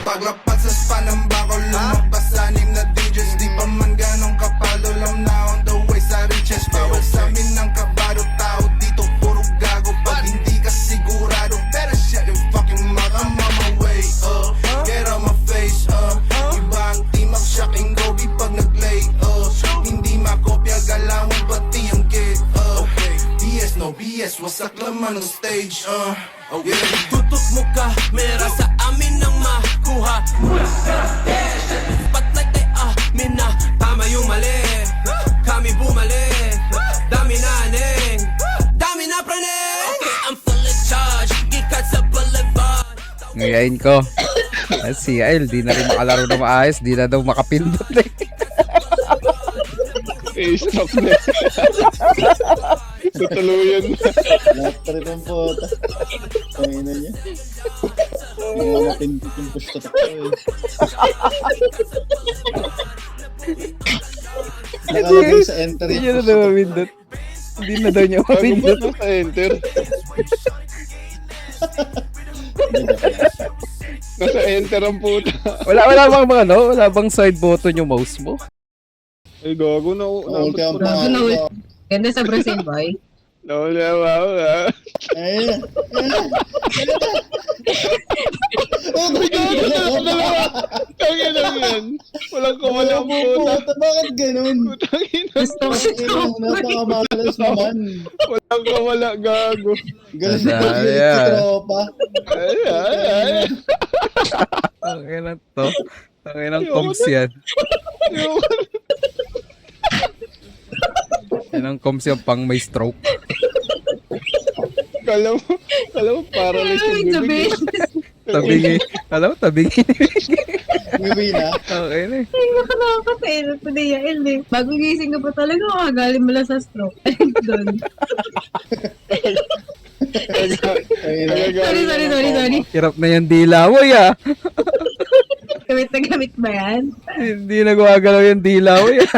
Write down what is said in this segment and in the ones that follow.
Paglapag sa span ng bako, lumabas anim na digits. Di pa man ganong kapalo, lam na on the way sa riches. Bawal sa amin ng kabado, tao dito puro gago. Pag hindi ka sigurado, better shut your fucking mouth. I'm on my way, get on my face, iba ang team, mag-shocking gobi pag nag-lay, hindi makopya, galawan pati ang kid, BS, no BS, wasak laman ng stage, Tutok mo ka, mera sa amin nang makuha. Spotlight ay amin na, tama yung mali. Kami bumalik, dami na neng, dami na praneng. Okay, I'm full of charge, gikat sa boulevard. Ngayain ko. Si Ail, di na rin makalaro na maayos. Di na daw makapindot eh. Stop na. Tutuluyan na. Lahat ang puta. Pangina niya. Mga mapindot yung push to talk eh. Nakalagay sa enter Hindi yung niya na push daw to talk. mapindot. Hindi na daw niya Bago mapindot. mo sa enter. Nasa enter ang puta. Wala bang mga ano? Wala bang side button yung mouse mo? Ay gago na. Ulti ang Gago na pangalan ulit. ko. Ganda sa Brazil, boy. Nawala wala. Ayun. Tangin lang yan. Walang kawala ang puta. Puta, bakit ganun? Tangin na. Gusto ko siya. Napakamalas naman. Walang kawala gago. Galing Ada, na galing yeah. si tropa. Ay, ay, ay. Ang ina to. Ang inang comms yan. Yan ang comms yan pang may stroke. Kala mo paralyzed Ay, yung sabi. bibig. Tabingi. Alam mo, tabingi. Uwi na. Okay na eh. Ay, nakakapatay. Today, Yael eh. Bagong gising ka pa talaga, makagaling mo lang sa stroke. Ay, doon. Sorry. Hirap na yung dila mo ya. Gamit na gamit ba yan? Hindi na gumagalaw yung dila mo ya.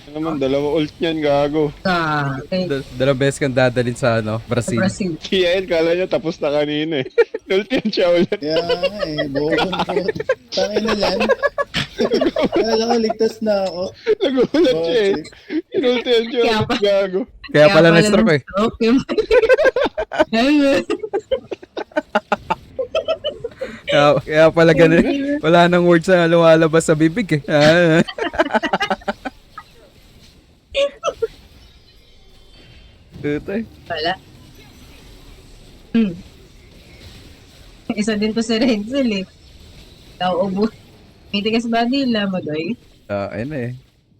Naman, dalawa ult niyan gago. Okay. Dalawang beses kang dadalhin sa ano, Brazil. Brazil. Kiyain, kala niya tapos na kanina eh. Ult yan siya ulit. Kaya nga eh, bukong po. Tangin na yan. Kala ko ligtas na ako. Nagulat siya eh. Inult yan siya Kaya ulit pa- Kaya gago. pala na-stroke eh. Stroke yung... Ayun. Kaya pala ganun. Wala nang words na lumalabas sa bibig eh. Tutay. Wala. Isa din to si Renzel eh. Nauubo. May tigas ba nila, Magoy? Ayun na eh.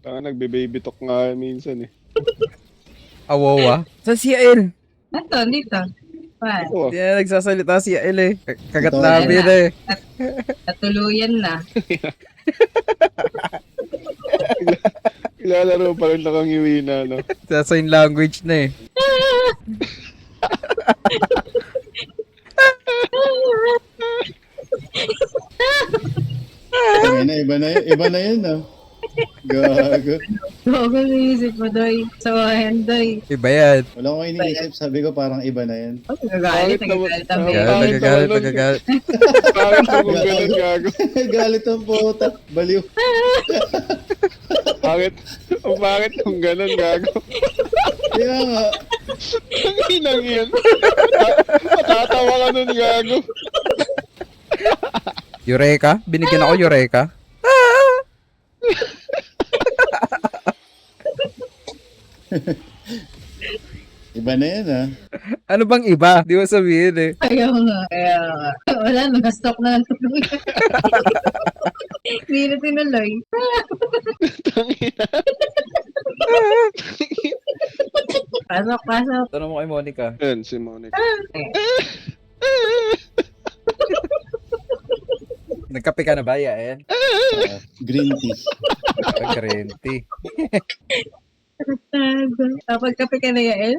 Nagbe-baby talk nga minsan eh. Awawa. Sa CL. Ito, dito. Pa. Oo. Hindi na nagsasalita si CL eh. Kagat Ito, namin wala. eh. Natuluyan na. Ilalaro pa rin nakangiwi na, no? Sa sign language na eh. Tangin na, iba na yun ah. Gago. Gago naisip mo, Doy. Sawahan, Doy. Iba yan. Wala ko iniisip, sabi ko parang iba na yan. Oh, nagagalit ang Nagagalit, bebe. nagagalit. Bakit ako ganun gago? Galit ang puta. Baliw. Bakit kung ganun gago? Kaya nga. Ang inang yan. Matatawa ka nun gago. Eureka? Binigyan ako Eureka? Iba na yan ah. Ano bang iba? Di mo sabihin eh. Ayaw nga. Wala, nag-stock na ng tuluyan. Hindi na tinuloy. Pasok. Tanong mo kay Monica. Yan, si Monica. Nagkape ka na ba, Yael? Green tea. Green tea. Kapag kape ka na Yael.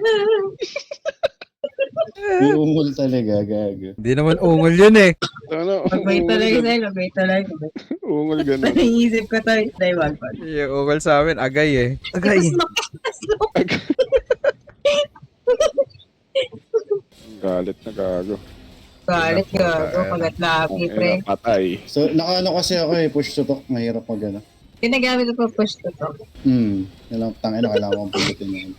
Iungol talaga, gago. Hindi naman ungol yun eh. Ano? Mag-wait talaga sa'yo. Mag-wait talaga. Ungol ganun. Naisip ko tayo. Dahil wag. Yung ungol sa amin, agay eh. Agay. Galit na gago. Galit gago, kagat labi, pre. Patay. So, nakaano kasi ako push to talk, mahirap mag ano. Ginagamit ko pa push to to. Nalang tangina, kailangan kong pindutin yun.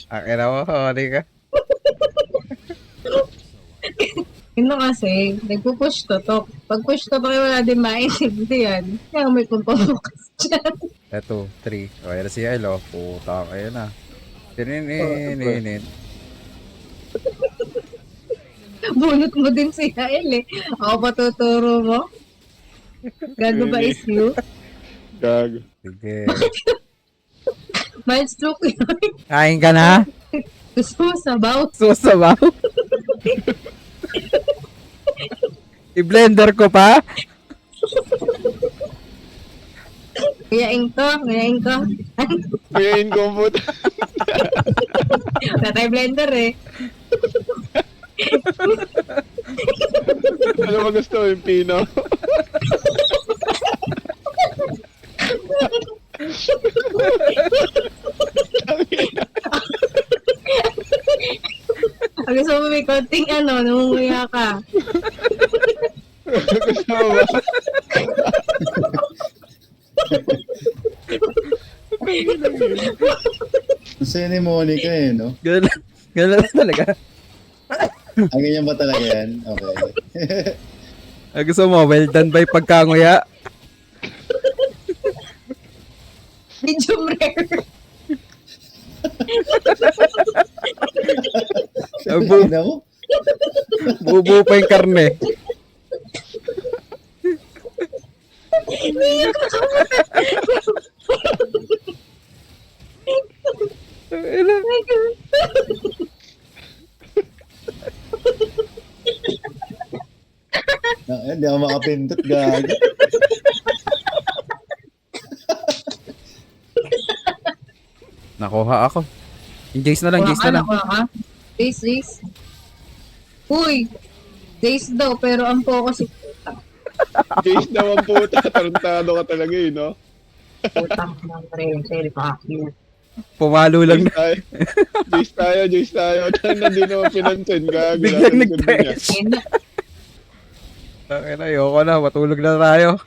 Akin mo, huli ka. Yun kasi, nagpo-push to to. Pag push to to, wala din maintindihan. Kaya may pumpukas dyan. Eto, 3. Okay na si Elo. Puta, kayo na. Tininin. Bunot mo din si Yael eh. Ako pa tuturo mo. Gago ba is you? Gago. Sige. Mild stroke yun. Kain ka na? Gusto mo sabaw? Susabaw? I-blender ko pa? Kuyain ko. Kuyain ko po. Wala tayo blender eh. Ano ba gusto yung pino? Pag gusto mo may konting nangunguya ka. Gusto mo ba? Kasi ni Monica no? Ganun talaga. Ang ganyan ba talaga yan? Okay. Gusto mo, well done by pagkanguya. Medium rare. Ina mo? Bubuo pa yung karne. Hindi ako makapindot, gago. Nakuha ako. Yung Jace na lang, Jace na lang. Jace. Uy! Jace daw, pero ang focus si Jace daw ang puta. Tarantado ka talaga no? putang ng trailer. Fuck you. Pumalo lang na. Jace tayo. Hindi naman pinansin. Gago. Biglang Nasa likod nag-press. niya. Ayun na. Okay na, ayoko na. Matulog na tayo.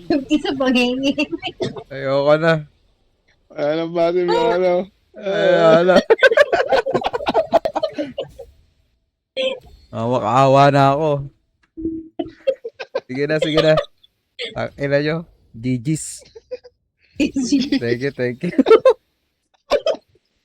Yung isa pang hingin. Ayoko na. Anong base mo ano? Ayoko na. Makaawa na ako. Sige na. Ina nyo. GG's. Thank you.